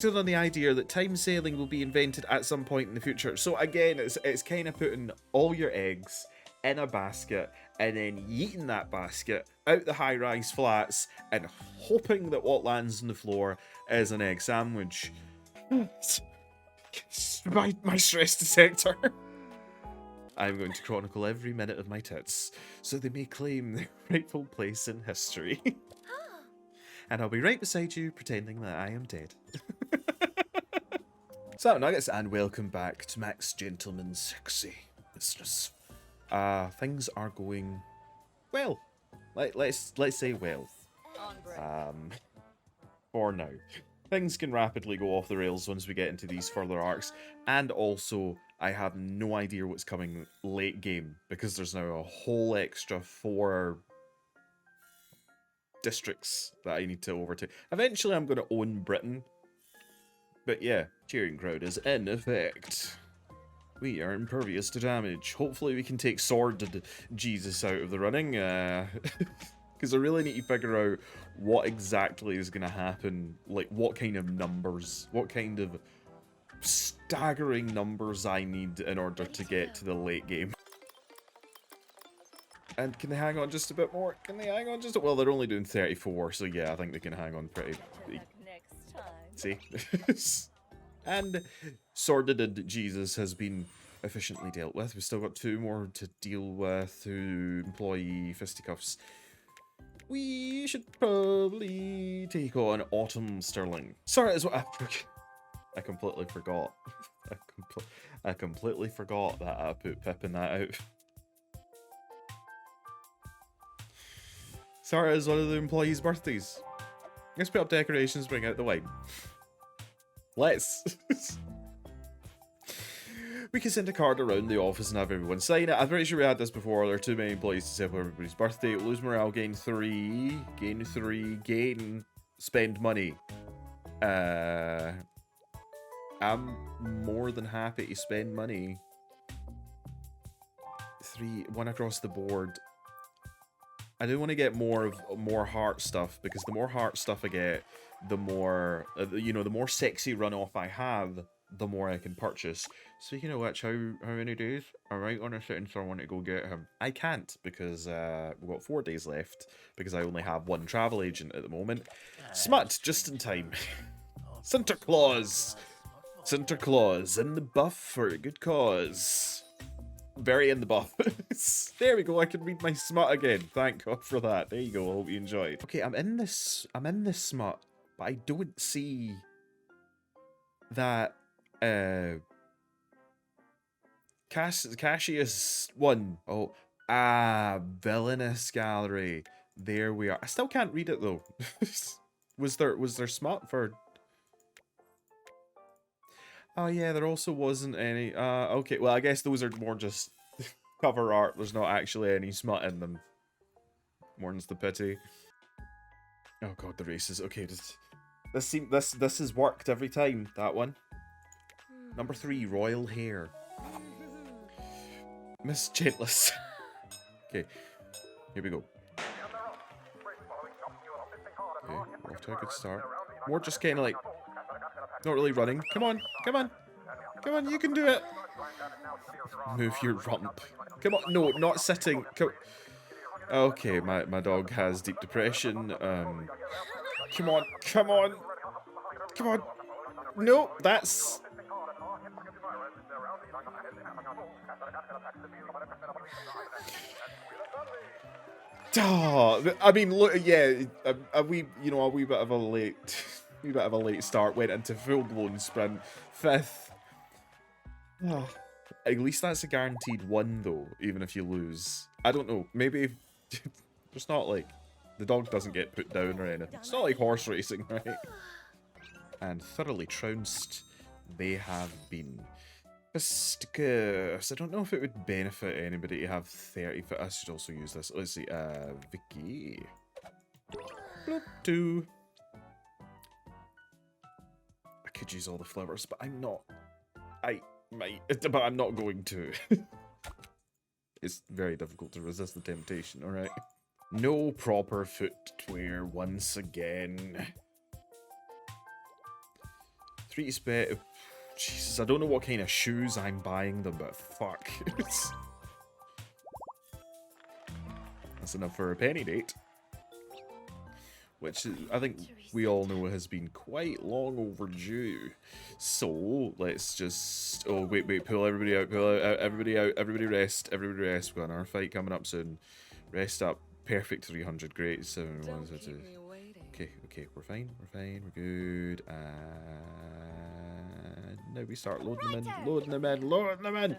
On the idea that time sailing will be invented at some point in the future. So again, it's kind of putting all your eggs in a basket and then yeeting that basket out the high-rise flats and hoping that what lands on the floor is an egg sandwich. my stress detector. I'm going to chronicle every minute of my tits so they may claim their rightful place in history. And I'll be right beside you pretending that I am dead. So, Nuggets, and welcome back to Max Gentleman's Sexy Business. Things are going well. Let's say well. For now. Things can rapidly go off the rails once we get into these further arcs, and also I have no idea what's coming late game because there's now a whole extra 4 districts that I need to overtake. Eventually I'm going to own Britain. But yeah, cheering crowd is in effect. We are impervious to damage. Hopefully we can take Sworded Jesus out of the running. Because I really need to figure out what exactly is going to happen. Like, what kind of numbers, what kind of staggering numbers I need in order to get to the late game. And can they hang on just a bit more? Can they hang on just a... Well, they're only doing 34, so yeah, I think they can hang on pretty... See? And Sworded Jesus has been efficiently dealt with. We've still got 2 more to deal with through employee fisticuffs. We should probably take on Autumn Sterling. Sorry, that's what I completely forgot. I completely forgot that I put Pip in that out. Sorry, it's one of the employees' birthdays. Let's put up decorations, bring out the wine. Let's. We can send a card around the office and have everyone sign it. I'm pretty sure we had this before. There are too many employees to celebrate everybody's birthday. Lose morale, gain 3. Gain 3. Gain. Spend money. I'm more than happy to spend money. 3. 1 across the board. I do want to get more heart stuff, because the more heart stuff I get, the more, the more sexy runoff I have, the more I can purchase. Speaking of which, how many days? Alright, on a sentence I want to go get him. I can't, because we've got 4 days left, because I only have 1 travel agent at the moment. Smut, just in time. Santa Claus! Santa Claus, in the buff for a good cause. Very in the buff. There we go, I can read my smut again. Thank God for that. There you go, I hope you enjoyed. Okay, I'm in this smut, but I don't see that Cassius 1. Oh, Villainous Gallery. There we are. I still can't read it though. Was there smut for... Oh yeah, there also wasn't any. Okay, well I guess those are more just cover art. There's not actually any smut in them. Mourns the pity. Oh god, the races. Okay, this has worked every time. That one. Number 3, royal hair. Miss Gentless. Okay, here we go. Okay, off to a good start. More just kind of like. Not really running. Come on, come on. Come on, you can do it. Move your rump. Come on, no, not sitting. Okay, my dog has deep depression. Come on, come on. Come on. No, that's... Oh, I mean, look, yeah, a wee bit of a late start, went into full-blown sprint. 5th. Oh, at least that's a guaranteed 1 though, even if you lose. I don't know, maybe it's not like the dog doesn't get put down or anything. It's not like horse racing, right? And thoroughly trounced they have been. Fisticus. I don't know if it would benefit anybody to have 30. I should also use this. Let's see. Vicki. Bloop 2. I could use all the flowers, but I'm not. I might, but I'm not going to. It's very difficult to resist the temptation, alright? No proper footwear once again. 3 to spare. Jesus, I don't know what kind of shoes I'm buying them, but fuck. That's enough for a penny date. Which I think we all know has been quite long overdue. So, let's just... Oh, wait, pull everybody out, everybody out, everybody rest, we've got another fight coming up soon. Rest up. Perfect 300, great. 7, 1, 2. Okay, we're fine, we're good, and now we start loading them in.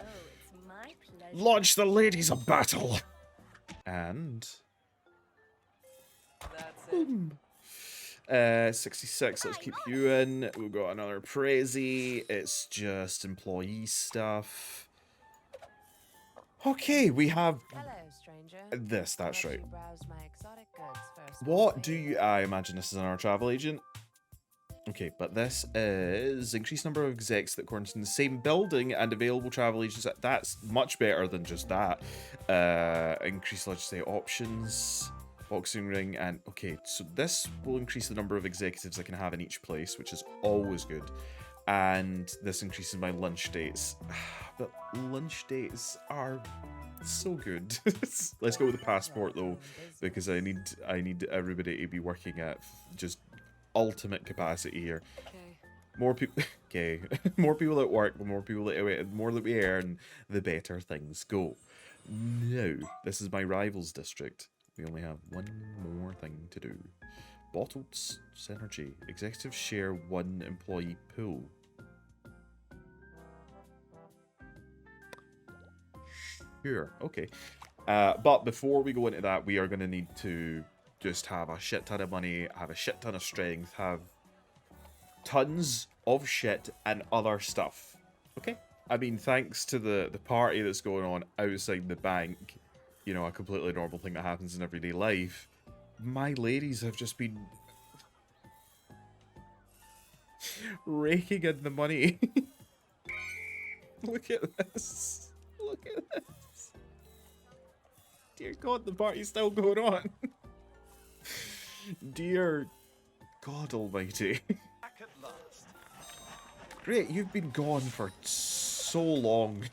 Launch the ladies of battle! And... boom. 66, let's keep you in. We've got another Prezi. It's just employee stuff. Okay, we have this, that's right. What do you... I imagine this is an our travel agent. Okay, but this is increased number of execs that quarantine in the same building and available travel agents. That's much better than just that. Increased legislative options, boxing ring, and okay, so this will increase the number of executives I can have in each place, which is always good. And this increases my lunch dates. But lunch dates are so good. Let's go with the passport though, because I need everybody to be working at just ultimate capacity here. More people, okay, more people at work, more people that more that we earn, the better things go. Now, this is my rivals district. We only have one more thing to do. Bottled synergy. Executives share one employee pool. Sure, okay. But before we go into that, we are going to need to just have a shit ton of money, have a shit ton of strength, have tons of shit and other stuff. Okay? I mean, thanks to the party that's going on outside the bank, you know, a completely normal thing that happens in everyday life, my ladies have just been raking in the money. Look at this. Look at this. Dear God, the party's still going on. Dear God almighty. Great, you've been gone for so long.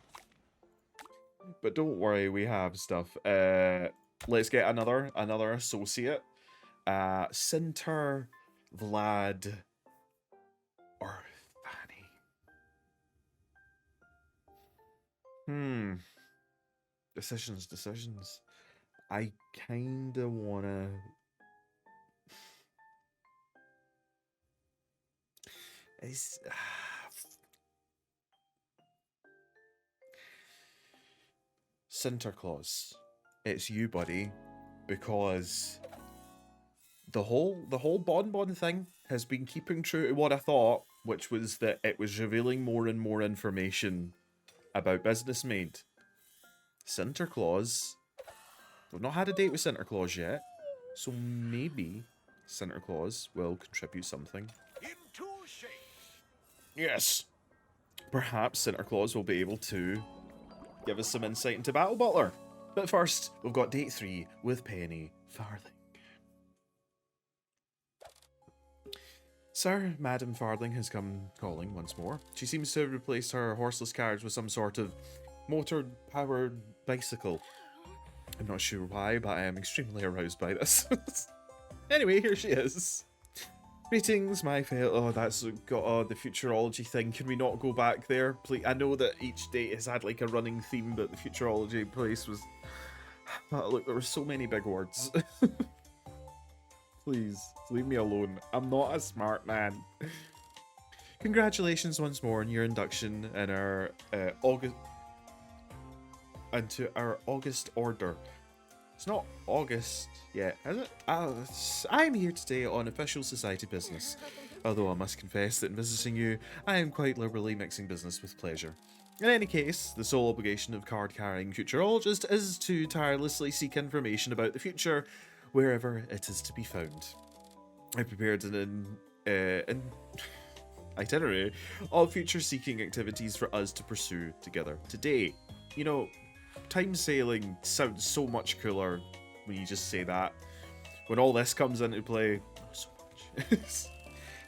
But don't worry, we have stuff. Let's get another associate. Cinter, Vlad, or Fanny. Decisions. I kinda wanna... It's... Sinterklaas, it's you, buddy, because the whole Bon Bon thing has been keeping true to what I thought, which was that it was revealing more and more information about Business Maid. Sinterklaas, we've not had a date with Sinterklaas yet, so maybe Sinterklaas will contribute something. Yes, perhaps Sinterklaas will be able to give us some insight into Battle Butler. But first, we've got date 3 with Penny Farthing. Sir, Madam Farthing has come calling once more. She seems to have replaced her horseless carriage with some sort of motor-powered bicycle. I'm not sure why, but I am extremely aroused by this. Anyway, here she is. Greetings, my fail. Oh, that's got the futurology thing. Can we not go back there, please? I know that each date has had like a running theme, but the futurology place was. Oh, look, there were so many big words. Please leave me alone. I'm not a smart man. Congratulations once more on your induction in our into our August order. It's not August yet, is it? I'm here today on official society business, although I must confess that in visiting you, I am quite liberally mixing business with pleasure. In any case, the sole obligation of card-carrying futurologist is to tirelessly seek information about the future, wherever it is to be found. I prepared an itinerary of future-seeking activities for us to pursue together today. You know, time sailing sounds so much cooler when you just say that. When all this comes into play, so much.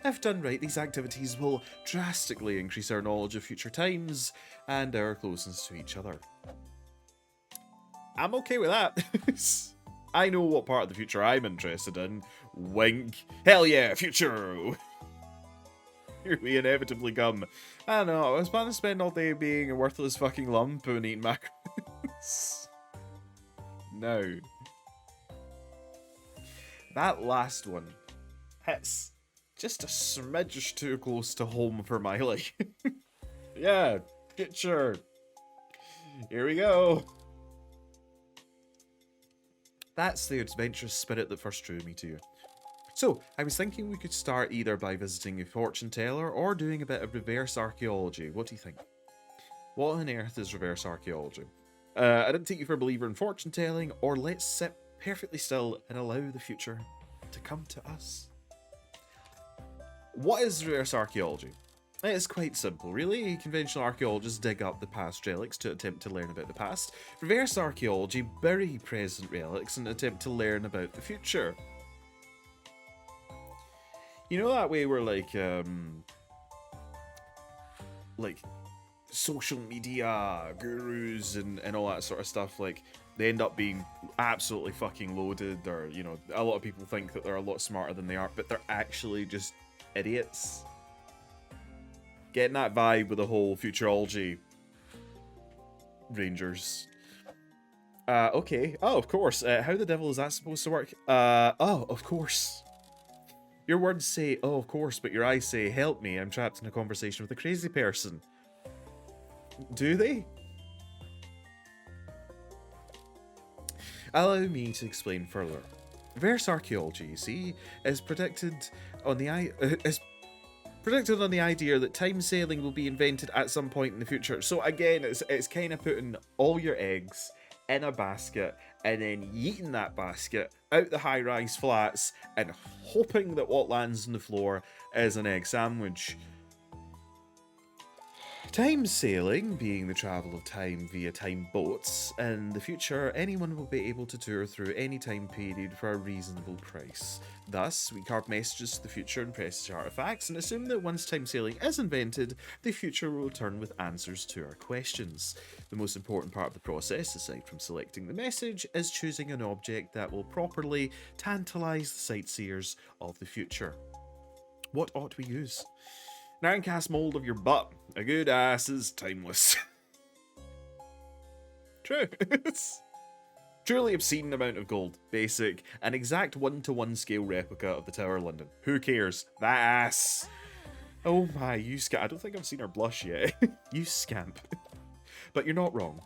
If done right, these activities will drastically increase our knowledge of future times and our closeness to each other. I'm okay with that. I know what part of the future I'm interested in. Wink. Hell yeah, future! Here we inevitably come. I don't know, I was planning to spend all day being a worthless fucking lump and eating macarons. No. That last one hits just a smidge too close to home for my liking. Yeah, future. Here we go. That's the adventurous spirit that first drew me to you. So, I was thinking we could start either by visiting a fortune teller or doing a bit of reverse archaeology. What do you think? What on earth is reverse archaeology? I didn't take you for a believer in fortune telling, or let's sit perfectly still and allow the future to come to us. What is reverse archaeology? It's quite simple, really. Conventional archaeologists dig up the past relics to attempt to learn about the past. Reverse archaeology bury present relics and attempt to learn about the future. You know that way where like social media gurus and all that sort of stuff, like they end up being absolutely fucking loaded, or you know, a lot of people think that they're a lot smarter than they are, but they're actually just idiots. Getting that vibe with the whole futurology rangers. Okay. Oh, of course. How the devil is that supposed to work? Oh, of course. Your words say, oh, of course, but your eyes say, help me, I'm trapped in a conversation with a crazy person. Do they? Allow me to explain further. Reverse archaeology, you see, is predicted on the idea that time sailing will be invented at some point in the future. So again, it's kind of putting all your eggs in a basket and then yeeting that basket out the high-rise flats and hoping that what lands on the floor is an egg sandwich. Time sailing being the travel of time via time boats. In the future, anyone will be able to tour through any time period for a reasonable price. Thus, we carve messages to the future and prestige artifacts and assume that once time sailing is invented, the future will return with answers to our questions. The most important part of the process, aside from selecting the message, is choosing an object that will properly tantalise the sightseers of the future. What ought we use? An ironcast mould of your butt. A good ass is timeless. True. Truly obscene amount of gold. Basic. An exact 1-to-1 scale replica of the Tower of London. Who cares? That ass. Oh my, you scamp. I don't think I've seen her blush yet. You scamp. But you're not wrong.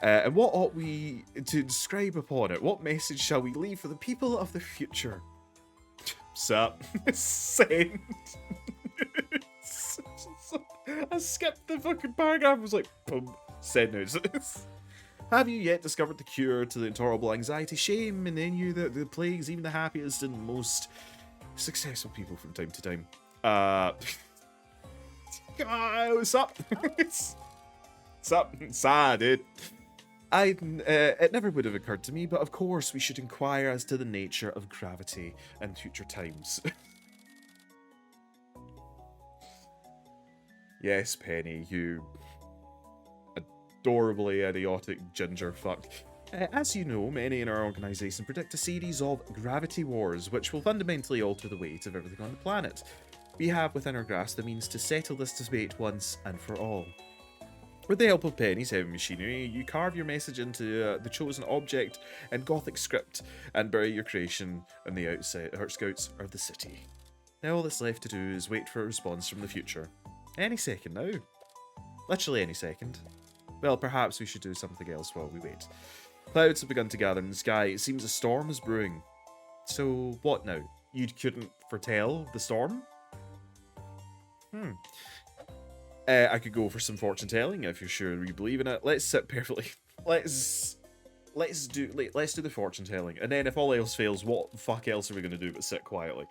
And what ought we to describe upon it? What message shall we leave for the people of the future? Sup. Send. I skipped the fucking paragraph. I was like, boom, send news. Have you yet discovered the cure to the intolerable anxiety, shame, and envy that plagues even the happiest and most successful people from time to time? What's up? What's up? Sad, dude. It never would have occurred to me, but of course we should inquire as to the nature of gravity and future times. Yes, Penny, you adorably idiotic ginger fuck. As you know, many in our organisation predict a series of gravity wars, which will fundamentally alter the weight of everything on the planet. We have within our grasp the means to settle this debate once and for all. With the help of Penny's heavy machinery, you carve your message into the chosen object in Gothic script and bury your creation on the outskirts of the city. Now all that's left to do is wait for a response from the future. Any second now. Literally any second. Well, perhaps we should do something else while we wait. Clouds have begun to gather in the sky. It seems a storm is brewing. So, what now? You couldn't foretell the storm? I could go for some fortune telling if you're sure you believe in it. Let's sit perfectly. Let's do the fortune telling, and then if all else fails, what the fuck else are we gonna do but sit quietly?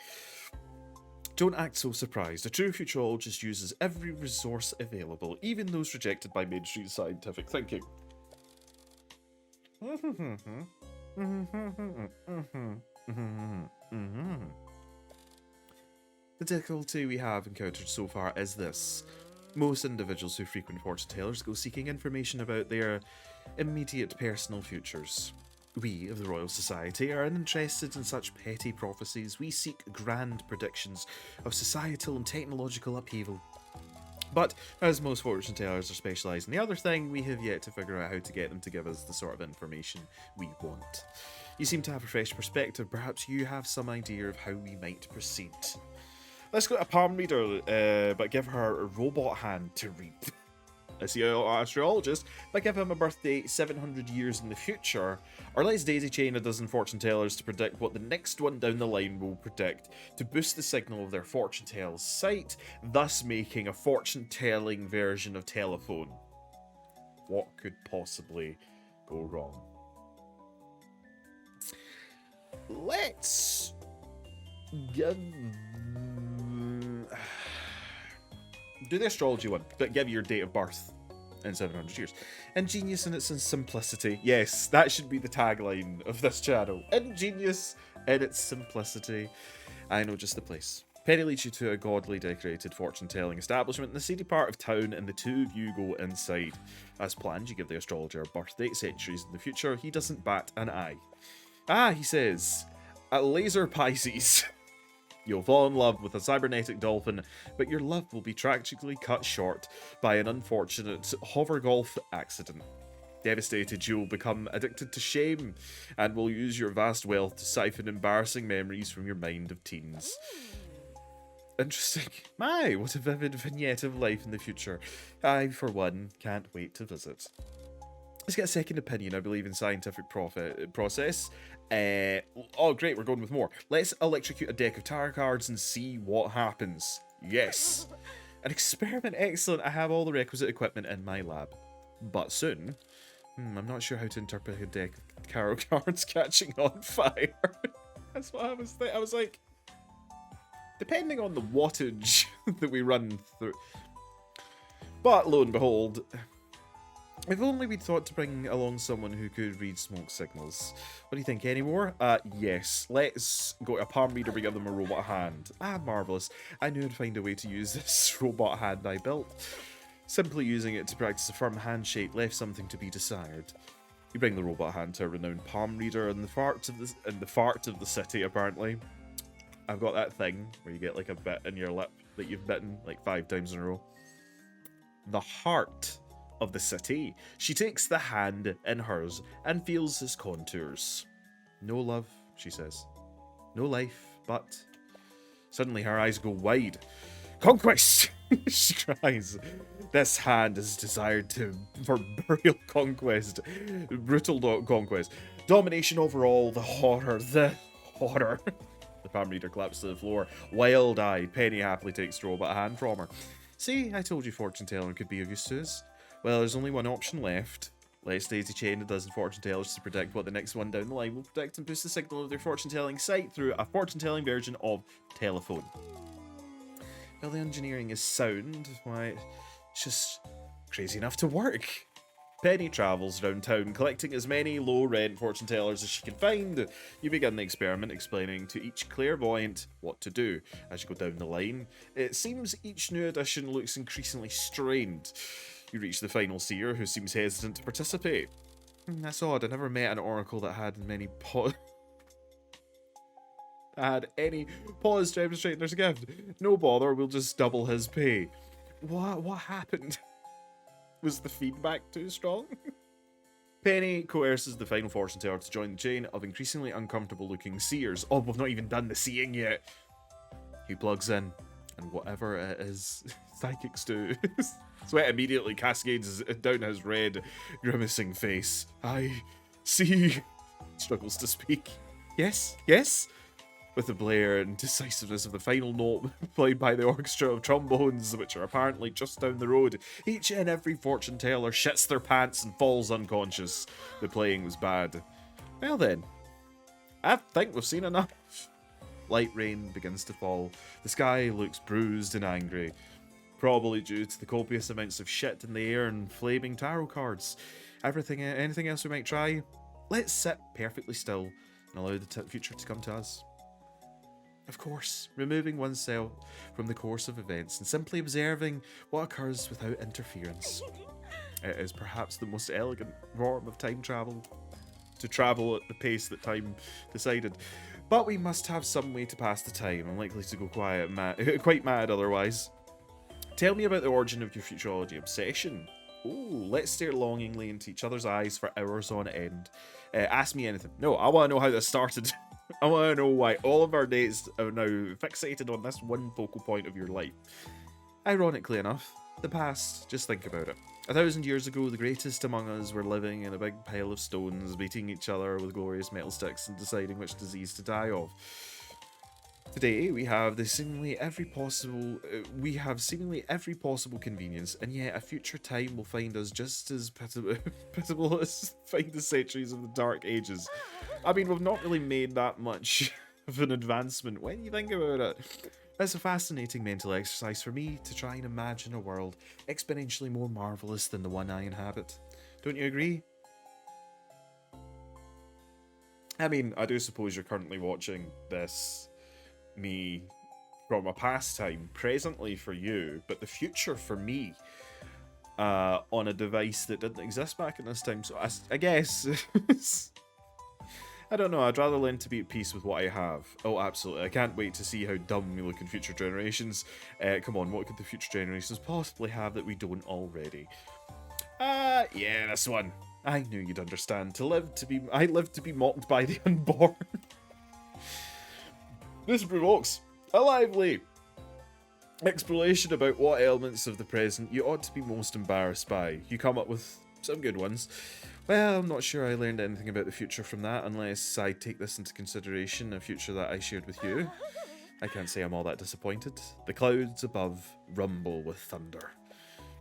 Don't act so surprised. A true futurologist uses every resource available, even those rejected by mainstream scientific thinking. The difficulty we have encountered so far is this. Most individuals who frequent fortune tellers go seeking information about their immediate personal futures. We of the Royal Society are uninterested in such petty prophecies. We seek grand predictions of societal and technological upheaval. But, as most fortune tellers are specialised in the other thing, we have yet to figure out how to get them to give us the sort of information we want. You seem to have a fresh perspective. Perhaps you have some idea of how we might proceed. Let's go to a palm reader, but give her a robot hand to read. Let's see an astrologist, but give him a birth date 700 years in the future. Or let's daisy chain a dozen fortune tellers to predict what the next one down the line will predict to boost the signal of their fortune teller's site, thus making a fortune telling version of telephone. What could possibly go wrong? Let's give... do the astrology one, but give your date of birth in 700 years. Ingenious in its simplicity. Yes, that should be the tagline of this channel. Ingenious in its simplicity. I know just the place. Penny leads you to a godly decorated fortune-telling establishment in the seedy part of town, and the two of you go inside. As planned, you give the astrologer a birth date centuries in the future. He doesn't bat an eye. Ah, he says, a laser Pisces. You'll fall in love with a cybernetic dolphin, but your love will be tragically cut short by an unfortunate hover golf accident. Devastated, you'll become addicted to shame, and will use your vast wealth to siphon embarrassing memories from your mind of teens. Interesting. My, what a vivid vignette of life in the future. I, for one, can't wait to visit. Let's get a second opinion. I believe in scientific process. Oh, great, we're going with more. Let's electrocute a deck of tarot cards and see what happens. Yes. An experiment, excellent. I have all the requisite equipment in my lab. But soon, I'm not sure how to interpret a deck of tarot cards catching on fire. That's what I was thinking. I was like, depending on the wattage that we run through. But lo and behold, if only we'd thought to bring along someone who could read smoke signals. What do you think, any more? Yes. Let's go to a palm reader, but give them a robot hand. Ah, marvellous. I knew I'd find a way to use this robot hand I built. Simply using it to practice a firm handshake left something to be desired. You bring the robot hand to a renowned palm reader in the fart of the city, apparently. I've got that thing where you get like a bit in your lip that you've bitten like 5 times in a row. The heart of the city. She takes the hand in hers and feels its contours. No love, she says. No life, but... Suddenly her eyes go wide. Conquest! She cries. This hand is desired for burial conquest. Brutal conquest. Domination over all. The horror. The horror. The palm reader claps to the floor. Wild-eyed, Penny happily takes the robot hand from her. See, I told you fortune telling could be of use to us. Well, there's only one option left. Let's daisy chain a dozen fortune tellers to predict what the next one down the line will predict and boost the signal of their fortune telling site through a fortune telling version of telephone. Well, the engineering is sound. Why, it's just crazy enough to work. Penny travels around town collecting as many low-rent fortune tellers as she can find. You begin the experiment explaining to each clairvoyant what to do. As you go down the line, it seems each new addition looks increasingly strained. You reach the final seer, who seems hesitant to participate. That's odd. I never met an oracle that had any pause demonstrating there's a gift. No bother, we'll just double his pay. What happened? Was the feedback too strong? Penny coerces the final fortune teller to join the chain of increasingly uncomfortable looking seers. Oh, we've not even done the seeing yet. He plugs in, and whatever it is psychics do, sweat immediately cascades down his red, grimacing face. I see. Struggles to speak. Yes, yes. With the blare and decisiveness of the final note played by the orchestra of trombones, which are apparently just down the road, each and every fortune teller shits their pants and falls unconscious. The playing was bad. Well then, I think we've seen enough. Light rain begins to fall. The sky looks bruised and angry, probably due to the copious amounts of shit in the air and flaming tarot cards. Anything else we might try? Let's sit perfectly still and allow the future to come to us. Of course, removing oneself from the course of events and simply observing what occurs without interference. It is perhaps the most elegant form of time travel, to travel at the pace that time decided. But we must have some way to pass the time. I'm likely to go quite mad otherwise. Tell me about the origin of your futurology obsession. Ooh, let's stare longingly into each other's eyes for hours on end. Ask me anything. No, I want to know how this started. I want to know why all of our dates are now fixated on this one focal point of your life. Ironically enough, the past, just think about it. 1,000 years ago, the greatest among us were living in a big pile of stones, beating each other with glorious metal sticks and deciding which disease to die of. Today, we have seemingly every possible convenience, and yet a future time will find us just as pitiable as find the centuries of the Dark Ages. I mean, we've not really made that much of an advancement when you think about it. It's a fascinating mental exercise for me to try and imagine a world exponentially more marvelous than the one I inhabit. Don't you agree? I mean, I do suppose you're currently watching this me from a past time, presently for you, but the future for me on a device that didn't exist back in this time. So I guess I don't know, I'd rather learn to be at peace with what I have. Oh, absolutely. I can't wait to see how dumb we look in future generations. Come on, what could the future generations possibly have that we don't already? Yeah, this one. I knew you'd understand. I live to be mocked by the unborn. This provokes a lively exploration about what elements of the present you ought to be most embarrassed by. You come up with some good ones. Well, I'm not sure I learned anything about the future from that, unless I take this into consideration, a future that I shared with you. I can't say I'm all that disappointed. The clouds above rumble with thunder.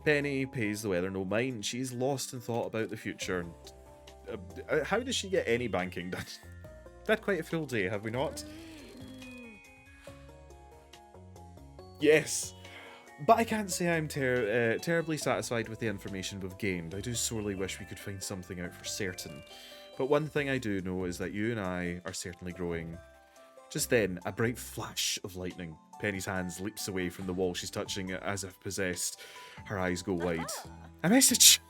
Penny pays the weather no mind. She's lost in thought about the future. How does she get any banking done? We've had quite a full day, have we not? Yes. But I can't say I'm terribly satisfied with the information we've gained. I do sorely wish we could find something out for certain. But one thing I do know is that you and I are certainly growing. Just then, a bright flash of lightning. Penny's hands leaps away from the wall she's touching as if possessed. Her eyes go wide. A message!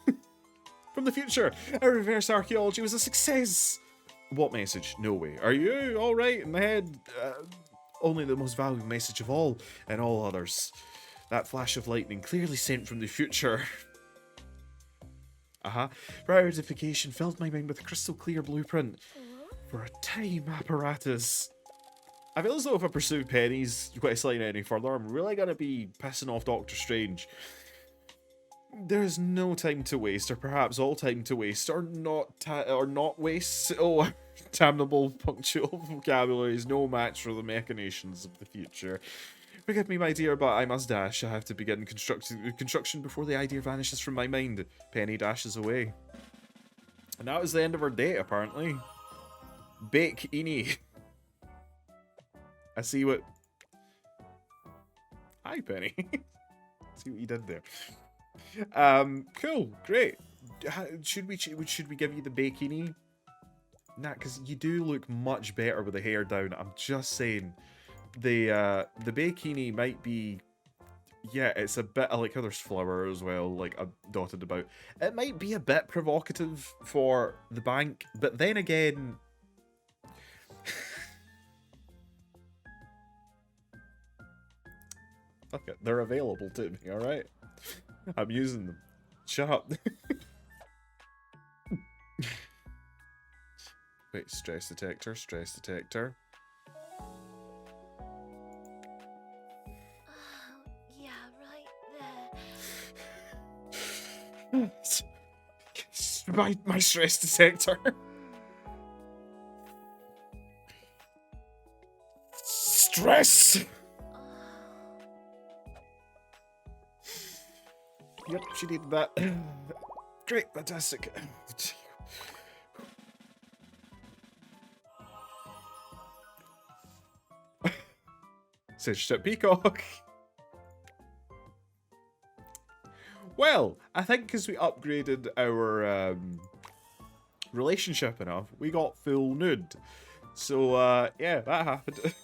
From the future! Our reverse archaeology was a success! What message? No way. Are you alright in the head? Only the most valuable message of all, and all others. That flash of lightning clearly sent from the future. Prioritification filled my mind with a crystal clear blueprint for a time apparatus. I feel as though if I pursue Penny's quest line any further, I'm really going to be pissing off Doctor Strange. There is no time to waste, or perhaps all time to waste, or not waste. Oh, damnable punctual vocabulary is no match for the machinations of the future. Forgive me, my dear, but I must dash. I have to begin construction before the idea vanishes from my mind. Penny dashes away. And that was the end of her date, apparently. Bake Eni. I see what... Hi, Penny. See what you did there. Cool, great. Should we give you the bikini? Nah, because you do look much better with the hair down. I'm just saying. The bikini might be... Yeah, it's a bit... I like how there's flower as well, like, dotted about. It might be a bit provocative for the bank, but then again... Look it, they're available to me, alright? I'm using them. Shut up. Wait, stress detector, stress detector. Yeah, right there. My stress detector. Stress! Yep, she needed that. Great, fantastic. Cinched at Peacock. Well, I think because we upgraded our relationship enough, we got full nude. So, yeah, that happened.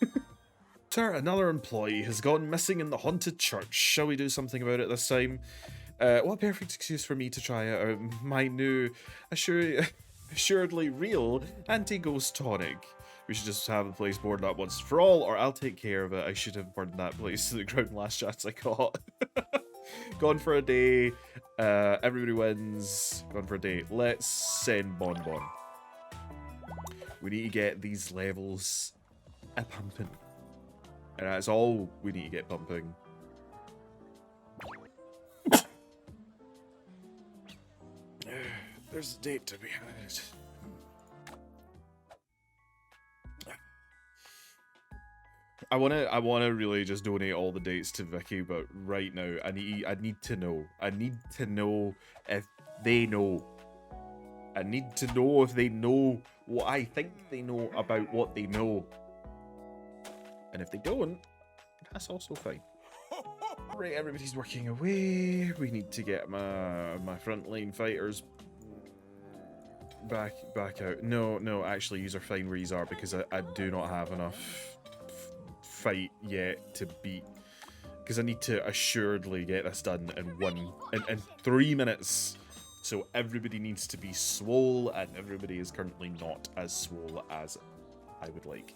Sir, another employee has gone missing in the haunted church. Shall we do something about it this time? What a perfect excuse for me to try out my new, assuredly real anti-ghost tonic. We should just have the place boarded up once for all, or I'll take care of it. I should have burned that place to the ground last chance I got. Gone for a day. Everybody wins. Gone for a day. Let's send Bon Bon. We need to get these levels a pumping. And that's all we need to get pumping. There's a date to be had. I wanna really just donate all the dates to Vicki, but right now I need to know. I need to know if they know. I need to know if they know what I think they know about what they know. And if they don't, that's also fine. Right, everybody's working away. We need to get my frontline fighters back out. No, actually, yous are fine where yous are because I do not have enough fight yet to beat. Because I need to assuredly get this done in 3 minutes. So everybody needs to be swole, and everybody is currently not as swole as I would like.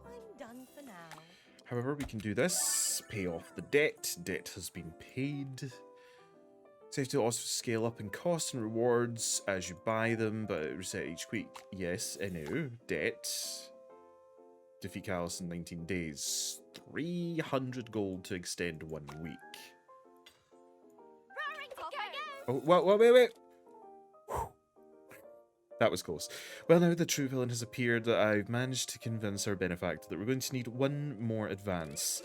I'm done for now. However, we can do this. Pay off the debt. Debt has been paid. Safe to also scale up in cost and rewards as you buy them, but reset each week. Yes, I know. Debt. Defeat Callus in 19 days. 300 gold to extend 1 week. Oh, wait. Whew. That was close. Well, now the true villain has appeared, I've managed to convince our benefactor that we're going to need 1 more advance.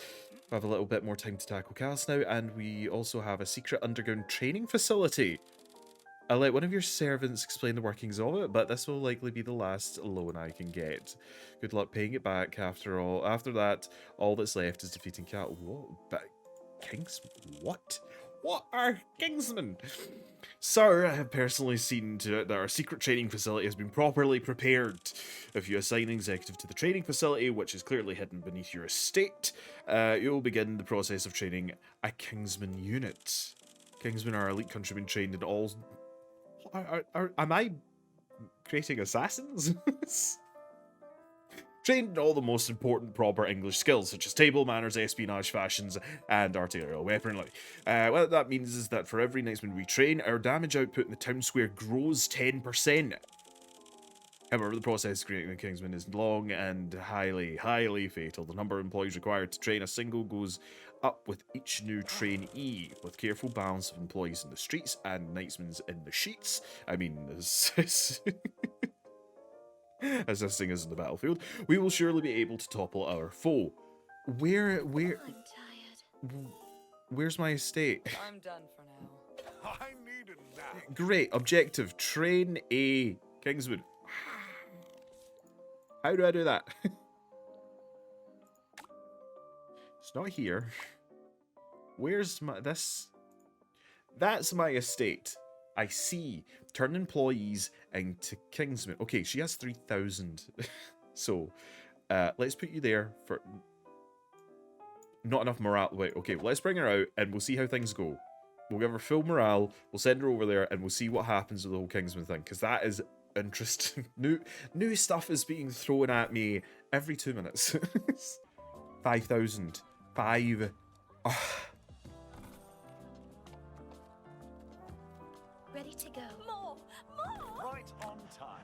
We have a little bit more time to tackle Callus now, and we also have a secret underground training facility. I'll let one of your servants explain the workings of it, but this will likely be the last loan I can get. Good luck paying it back. After that, all that's left is defeating Callus. Whoa, but Kingsman? What? What are Kingsmen? Sir, I have personally seen to it that our secret training facility has been properly prepared. If you assign an executive to the training facility, which is clearly hidden beneath your estate, you will begin the process of training a Kingsman unit. Kingsmen are elite countrymen trained in all... Am I creating assassins? Trained in all the most important proper English skills, such as table manners, espionage, fashions, and arterial weaponry. What that means is that for every Knightsman we train, our damage output in the town square grows 10%. However, the process of creating a Kingsman is long and highly fatal. The number of employees required to train a single goes up with each new trainee, with careful balance of employees in the streets and Knightsmen's in the sheets. I mean, assisting us in the battlefield, we will surely be able to topple our foe. Where... I'm tired. Where's my estate? I'm done for now. I need a nap. Great. Objective. Train a Kingsman. How do I do that? It's not here. Where's my... this? That's my estate. I see. Turn employees into Kingsmen. Okay, she has 3,000. So, let's put you there for... Not enough morale. Wait, okay, well, let's bring her out and we'll see how things go. We'll give her full morale. We'll send her over there and we'll see what happens with the whole Kingsman thing. Because that is interesting. New stuff is being thrown at me every 2 minutes. 5,000. 5. Oh. Ready to go. More! Right on time.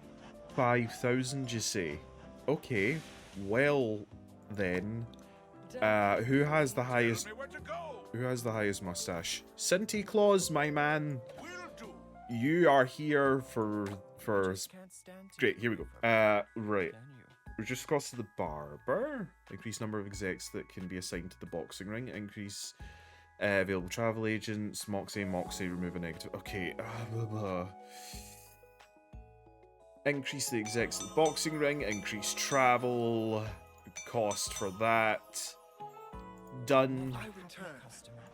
5,000, you say? Okay, well then, who has the highest? Tell me where to go. Who has the highest mustache? Santa Claus, my man. Will do. You are here for. Can't stand to Great, here we go. Right. Can you? We just crossed to the barber. Increase number of execs that can be assigned to the boxing ring. Increase available travel agents. Moxie, remove a negative. Okay. Increase the execs at the boxing ring. Increase travel. Cost for that. Done. I return.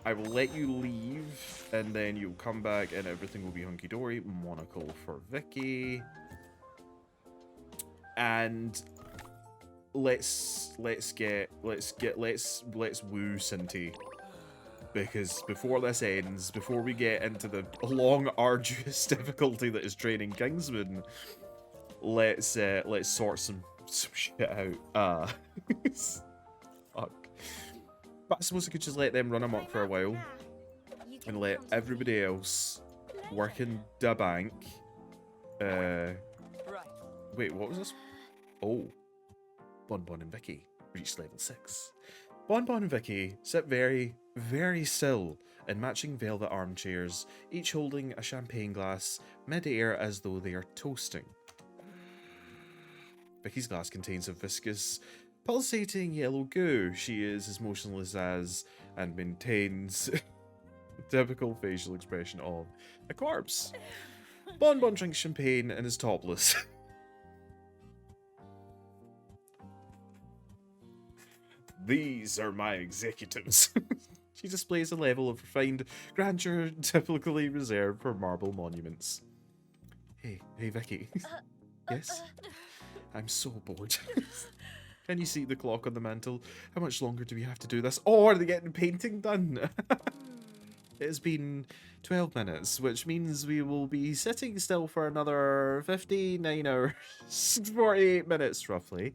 I will let you leave, and then you'll come back, and everything will be hunky-dory. Monocle for Vicki. and let's woo Cinti. Because before this ends, before we get into the long, arduous difficulty that is training Kingsman, let's sort some shit out. Fuck. But I suppose I could just let them run amok for a while and let everybody else work in the bank. Right. Wait, what was this? Oh, Bon Bon and Vicki reached level 6. Bon Bon and Vicki sit very, very still in matching velvet armchairs, each holding a champagne glass mid-air as though they are toasting. Vicky's glass contains a viscous, pulsating yellow goo. She is as motionless as, and maintains the typical facial expression of a corpse. Bon Bon drinks champagne and is topless. These are my executives. She displays a level of refined grandeur typically reserved for marble monuments. Hey, Vicky. Yes? I'm so bored. Can you see the clock on the mantle? How much longer do we have to do this? Oh, are they getting painting done? It has been 12 minutes, which means we will be sitting still for another 59 hours. 48 minutes, roughly.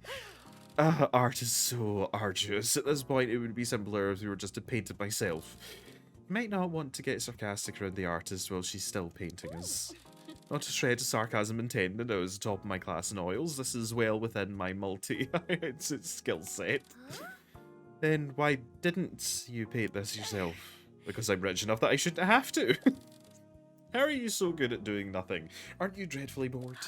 Art is so arduous. At this point, it would be simpler if we were just to paint it myself. You might not want to get sarcastic around the artist while she's still painting us. Not a shred of sarcasm intended. I was the top of my class in oils. This is well within my skill set. Then why didn't you paint this yourself? Because I'm rich enough that I shouldn't have to. How are you so good at doing nothing? Aren't you dreadfully bored?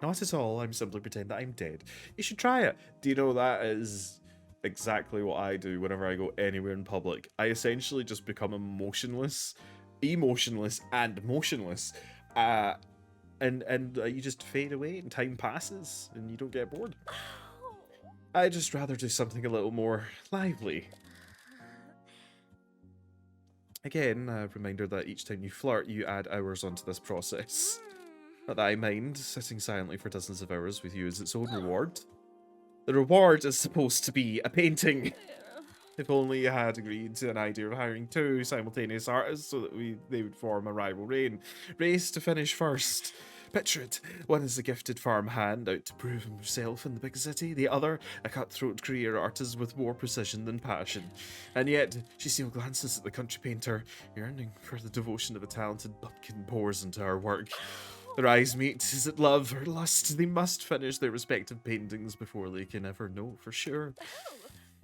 Not at all. I'm simply pretending that I'm dead. You should try it. Do you know that is exactly what I do whenever I go anywhere in public? I essentially just become emotionless, and motionless, and you just fade away and time passes and you don't get bored. I'd just rather do something a little more lively. Again, a reminder that each time you flirt, you add hours onto this process. Not that I mind, sitting silently for dozens of hours with you is its own reward. The reward is supposed to be a painting. If only you had agreed to an idea of hiring 2 simultaneous artists so that they would form a rival race to finish first. Picture it. One is a gifted farmhand out to prove himself in the big city. The other, a cutthroat career artist with more precision than passion. And yet, she still glances at the country painter, yearning for the devotion of a talented bumpkin pours into her work. Their eyes meet. Is it love or lust? They must finish their respective paintings before they can ever know for sure.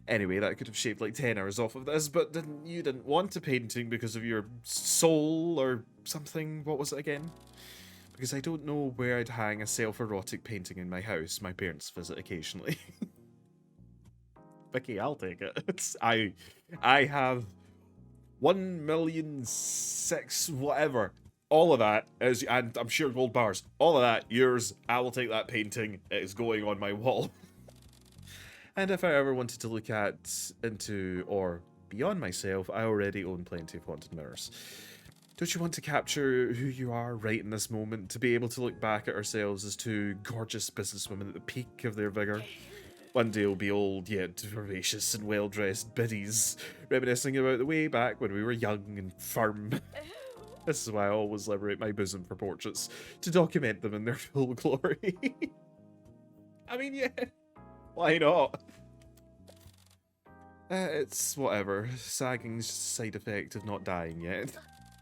Anyway, that could have shaved like 10 hours off of this, but you didn't want a painting because of your soul or something. What was it again? Because I don't know where I'd hang a self-erotic painting in my house. My parents visit occasionally. Vicky, I'll take it. I have 1,000,006 whatever. All of that is, and I'm sure gold bars. All of that, yours. I will take that painting. It is going on my wall. And if I ever wanted to look into or beyond myself, I already own plenty of haunted mirrors. Don't you want to capture who you are right in this moment, to be able to look back at ourselves as 2 gorgeous businesswomen at the peak of their vigour? One day we'll be old yet vivacious and well-dressed biddies, reminiscing about the way back when we were young and firm. This is why I always liberate my bosom for portraits, to document them in their full glory. I mean, yeah, why not? It's whatever. Sagging's just a side effect of not dying yet.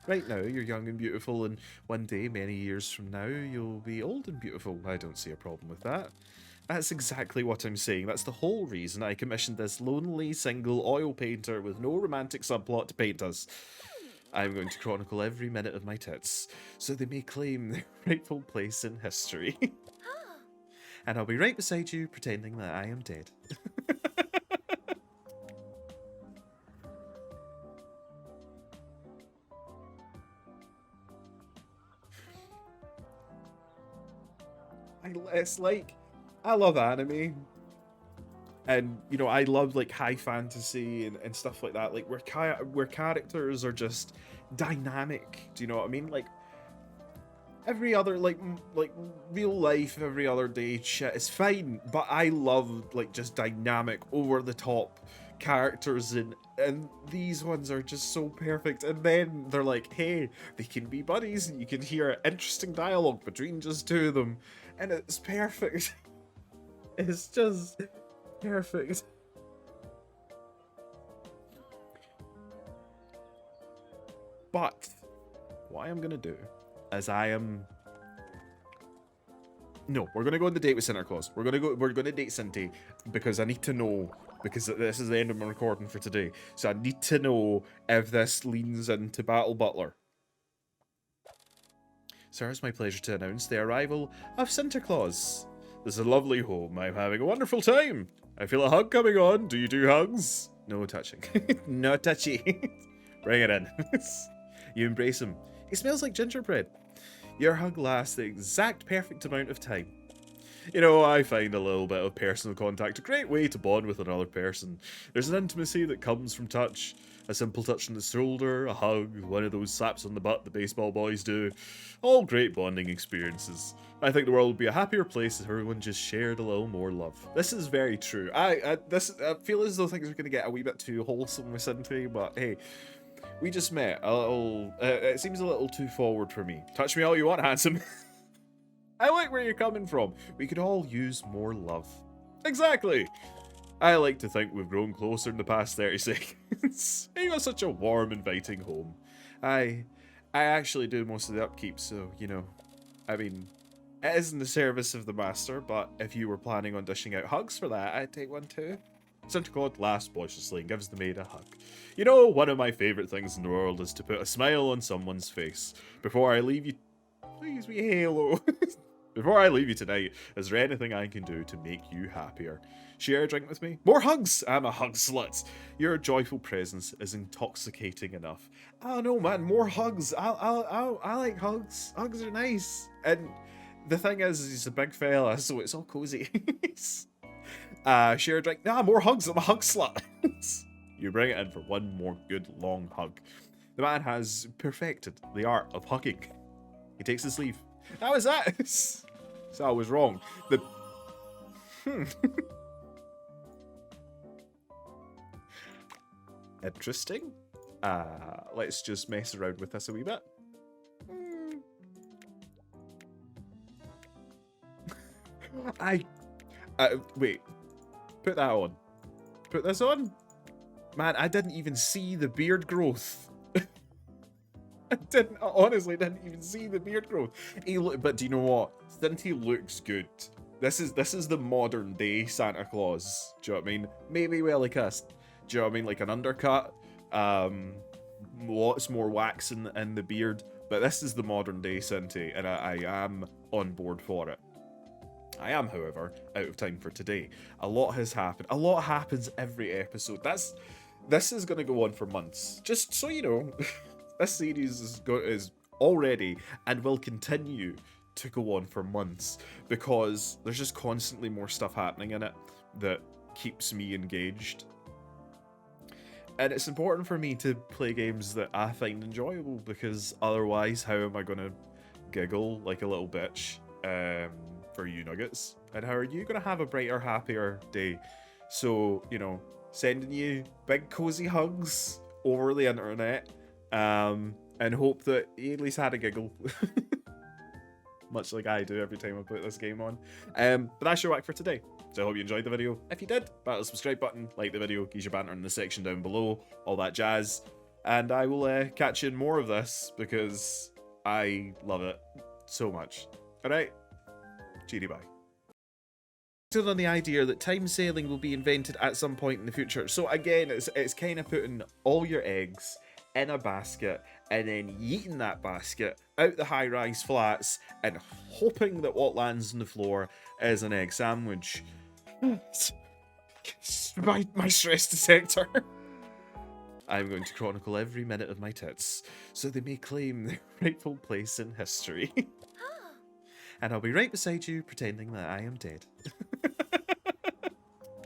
Right now, you're young and beautiful, and one day, many years from now, you'll be old and beautiful. I don't see a problem with that. That's exactly what I'm saying. That's the whole reason I commissioned this lonely, single oil painter with no romantic subplot to paint us. I'm going to chronicle every minute of my tits, so they may claim their rightful place in history. And I'll be right beside you, pretending that I am dead. It's like, I love anime. And, you know, I love, like, high fantasy and stuff like that. Like, where characters are just dynamic. Do you know what I mean? Like, every other like real life every other day shit is fine, but I love like just dynamic over the top characters, and these ones are just so perfect. And then they're like, hey, they can be buddies and you can hear interesting dialogue between just two of them, and it's perfect. It's just perfect. But what I'm gonna do is no, we're gonna go on the date with Santa Claus. We're gonna date Cinty because I need to know, because this is the end of my recording for today. So I need to know if this leans into Battle Butler. Sir, it's my pleasure to announce the arrival of Santa Claus. This is a lovely home. I'm having a wonderful time. I feel a hug coming on. Do you do hugs? No touching. No touchy. Bring it in. You embrace him. He smells like gingerbread. Your hug lasts the exact perfect amount of time. You know, I find a little bit of personal contact a great way to bond with another person. There's an intimacy that comes from touch. A simple touch on the shoulder, a hug, one of those slaps on the butt the baseball boys do. All great bonding experiences. I think the world would be a happier place if everyone just shared a little more love. This is very true. I feel as though things are going to get a wee bit too wholesome with Cinty, but hey, we just met. A little, it seems a little too forward for me. Touch me all you want, handsome. I like where you're coming from. We could all use more love. Exactly. I like to think we've grown closer in the past 30 seconds. You got such a warm, inviting home. I actually do most of the upkeep, so, you know, I mean, it is in the service of the master, but if you were planning on dishing out hugs for that, I'd take one too. Santa Claus laughs boisterously and gives the maid a hug. You know, one of my favourite things in the world is to put a smile on someone's face. Before I leave you... Please be Halo. Before I leave you tonight, is there anything I can do to make you happier? Share a drink with me? More hugs! I'm a hug slut. Your joyful presence is intoxicating enough. I don't know, man. More hugs. I like hugs. Hugs are nice. And the thing is he's a big fella, so it's all cozy. Share a drink. Nah, more hugs. I'm a hug slut. You bring it in for one more good long hug. The man has perfected the art of hugging. He takes his sleeve. How is that? So I was wrong. Interesting. Let's just mess around with this a wee bit. Wait. Put that on. Put this on? Man, I didn't even see the beard growth. I honestly didn't even see the beard growth. But do you know what? Cinty looks good. This is the modern day Santa Claus. Do you know what I mean? Maybe well like us. Do you know what I mean? Like an undercut. Lots more wax in the beard. But this is the modern day Cinty, and I am on board for it. I am, however, out of time for today. A lot has happened. A lot happens every episode. This is going to go on for months. Just so you know. This series is already and will continue to go on for months because there's just constantly more stuff happening in it that keeps me engaged. And it's important for me to play games that I find enjoyable because otherwise how am I going to giggle like a little bitch for you nuggets? And how are you going to have a brighter, happier day? So, you know, sending you big cozy hugs over the internet. And hope that he at least had a giggle. Much like I do every time I put this game on. But that's your whack for today. So I hope you enjoyed the video. If you did, bash the subscribe button, like the video, use your banter in the section down below, all that jazz. And I will catch you in more of this because I love it so much. Alright? Cheery bye. On the idea that time sailing will be invented at some point in the future. So again, it's kind of putting all your eggs in a basket and then yeeting that basket out the high-rise flats and hoping that what lands on the floor is an egg sandwich. My stress detector. I'm going to chronicle every minute of my tits so they may claim their rightful place in history. And I'll be right beside you pretending that I am dead.